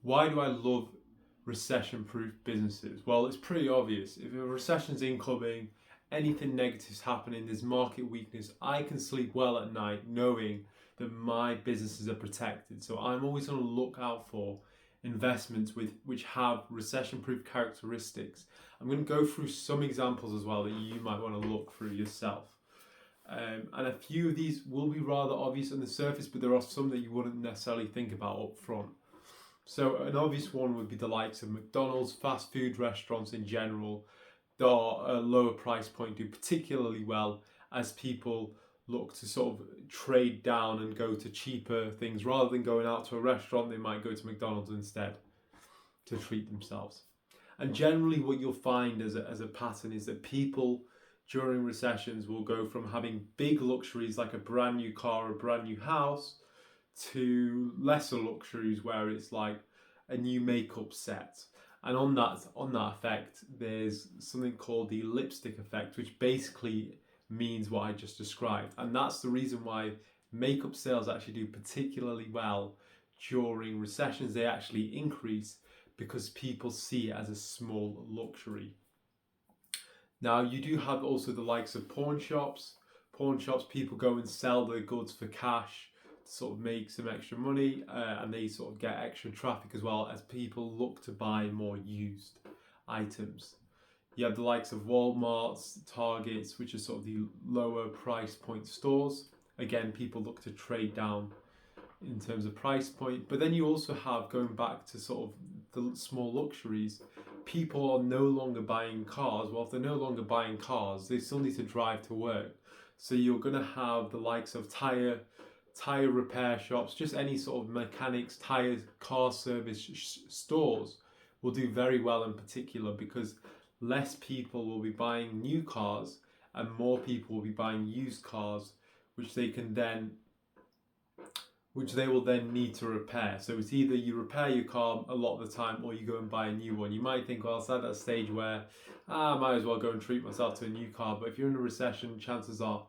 Why do I love recession-proof businesses? Well, it's pretty obvious. If a recession's incoming, anything negative's happening, there's market weakness, I can sleep well at night knowing that my businesses are protected. So I'm always going to look out for investments which have recession-proof characteristics. I'm going to go through some examples as well that you might want to look through yourself. And a few of these will be rather obvious on the surface, but there are some that you wouldn't necessarily think about up front. So an obvious one would be the likes of McDonald's, fast food restaurants in general, that are a lower price point, do particularly well as people look to sort of trade down and go to cheaper things. Rather than going out to a restaurant, they might go to McDonald's instead to treat themselves. And generally what you'll find as a pattern is that people during recessions will go from having big luxuries like a brand new car or a brand new house to lesser luxuries where it's like a new makeup set. And on that effect, there's something called the lipstick effect, which basically means what I just described. And that's the reason why makeup sales actually do particularly well during recessions. They actually increase because people see it as a small luxury. Now, you do have also the likes of pawn shops. Pawn shops, people go and sell their goods for cash to sort of make some extra money, and they sort of get extra traffic as well as people look to buy more used items. You have the likes of Walmart's, Target's, which are sort of the lower price point stores. Again, people look to trade down in terms of price point. But then you also have, going back to sort of the small luxuries, people are no longer buying cars. Well, if they're no longer buying cars, they still need to drive to work. So you're going to have the likes of tire repair shops, just any sort of mechanics, tire, car service stores will do very well in particular because less people will be buying new cars and more people will be buying used cars, which they will then need to repair. So it's either you repair your car a lot of the time or you go and buy a new one. You might think, well, it's at that stage where I might as well go and treat myself to a new car. But if you're in a recession, chances are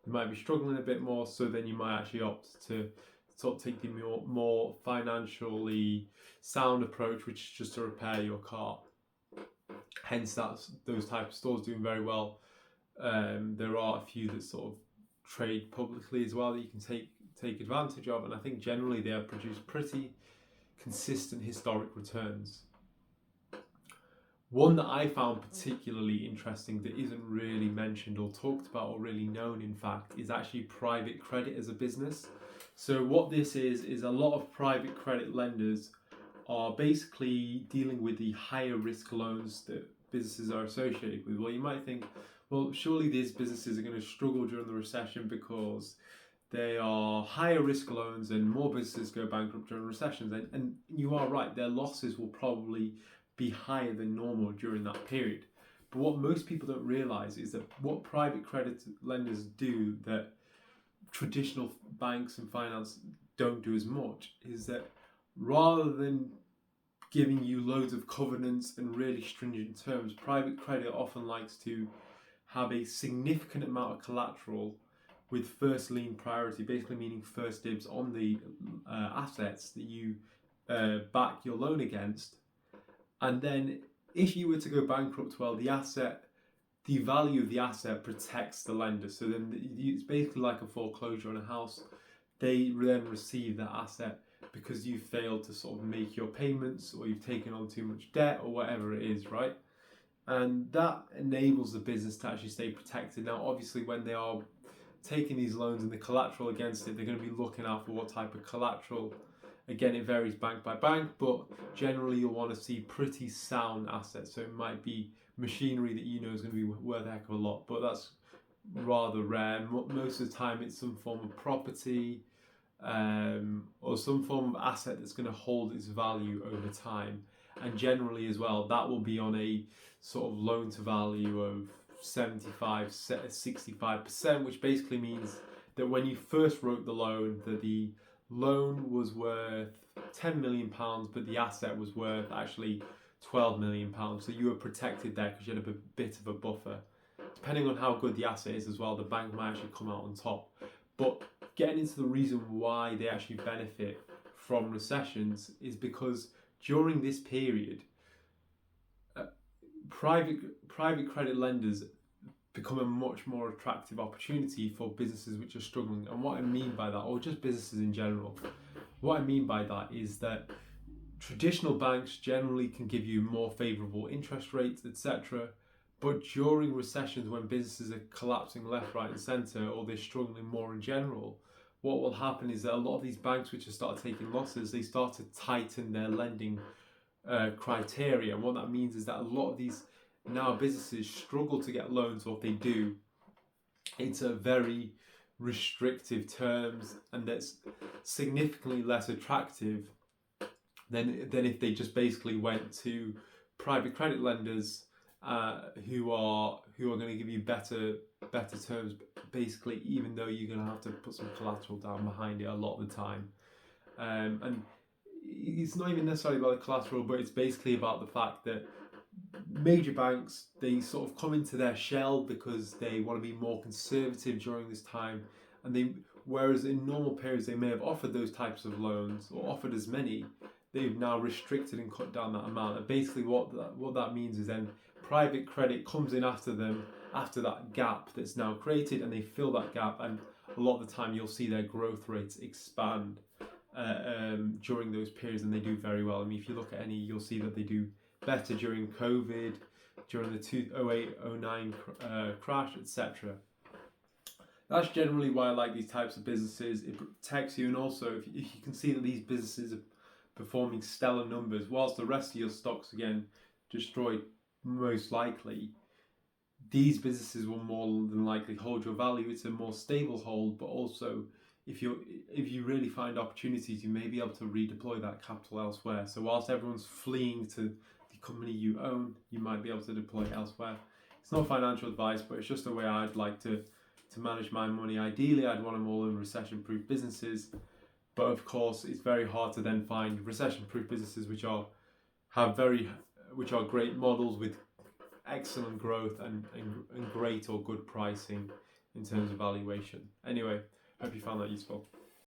you might be struggling a bit more. So then you might actually opt to sort of take the more financially sound approach, which is just to repair your car. Hence, those type of stores doing very well. There are a few that sort of trade publicly as well that you can take advantage of, and I think generally they have produced pretty consistent historic returns. One that I found particularly interesting that isn't really mentioned or talked about or really known, in fact, is actually private credit as a business. So what this is a lot of private credit lenders are basically dealing with the higher risk loans that businesses are associated with. Well, you might think, well, surely these businesses are going to struggle during the recession because they are higher risk loans and more businesses go bankrupt during recessions. And you are right, their losses will probably be higher than normal during that period. But what most people don't realize is that what private credit lenders do that traditional banks and finance don't do as much is that rather than giving you loads of covenants and really stringent terms, private credit often likes to have a significant amount of collateral with first lien priority, basically meaning first dibs on the assets that you back your loan against. And then if you were to go bankrupt, well, the value of the asset protects the lender. So then it's basically like a foreclosure on a house. They then receive that asset because you failed to sort of make your payments or you've taken on too much debt or whatever it is, right? And that enables the business to actually stay protected. Now, obviously, when they are taking these loans and the collateral against it, they're going to be looking out for what type of collateral. Again, it varies bank by bank, but generally you'll want to see pretty sound assets. So it might be machinery that you know is going to be worth a heck of a lot, but that's rather rare. Most of the time it's some form of property or some form of asset that's going to hold its value over time. And generally as well, that will be on a sort of loan to value of 65%, which basically means that when you first wrote the loan, that the loan was worth £10 million, but the asset was worth actually £12 million. So you were protected there because you had a bit of a buffer. Depending on how good the asset is as well, the bank might actually come out on top. But getting into the reason why they actually benefit from recessions is because during this period, private credit lenders become a much more attractive opportunity for businesses which are struggling. And what I mean by that, or just businesses in general, what I mean by that is that traditional banks generally can give you more favourable interest rates, etc. But during recessions, when businesses are collapsing left, right, and centre, or they're struggling more in general, what will happen is that a lot of these banks which have started taking losses, they start to tighten their lending criteria. And what that means is that a lot of these now businesses struggle to get loans, or if they do, it's a very restrictive terms, and that's significantly less attractive than if they just basically went to private credit lenders who are going to give you better terms, basically, even though you're going to have to put some collateral down behind it a lot of the time. And it's not even necessarily about the collateral, but it's basically about the fact that major banks, they sort of come into their shell because they want to be more conservative during this time, and whereas in normal periods they may have offered those types of loans or offered as many, they've now restricted and cut down that amount. And basically what that means is then private credit comes in after them, after that gap that's now created, and they fill that gap, and a lot of the time you'll see their growth rates expand during those periods, and they do very well. I mean, if you look at any, you'll see that they do better during COVID, during the 2008-09 crash, etc. That's generally why I like these types of businesses. It protects you, and also if you can see that these businesses are performing stellar numbers, whilst the rest of your stocks again destroyed most likely, these businesses will more than likely hold your value. It's a more stable hold, but also if you really find opportunities, you may be able to redeploy that capital elsewhere. So whilst everyone's fleeing to the company you own, you might be able to deploy it elsewhere. It's not financial advice, but it's just a way I'd like to manage my money. Ideally, I'd want them all in recession-proof businesses, but of course, it's very hard to then find recession-proof businesses which are great models with excellent growth and great or good pricing in terms of valuation. Anyway, hope you found that useful.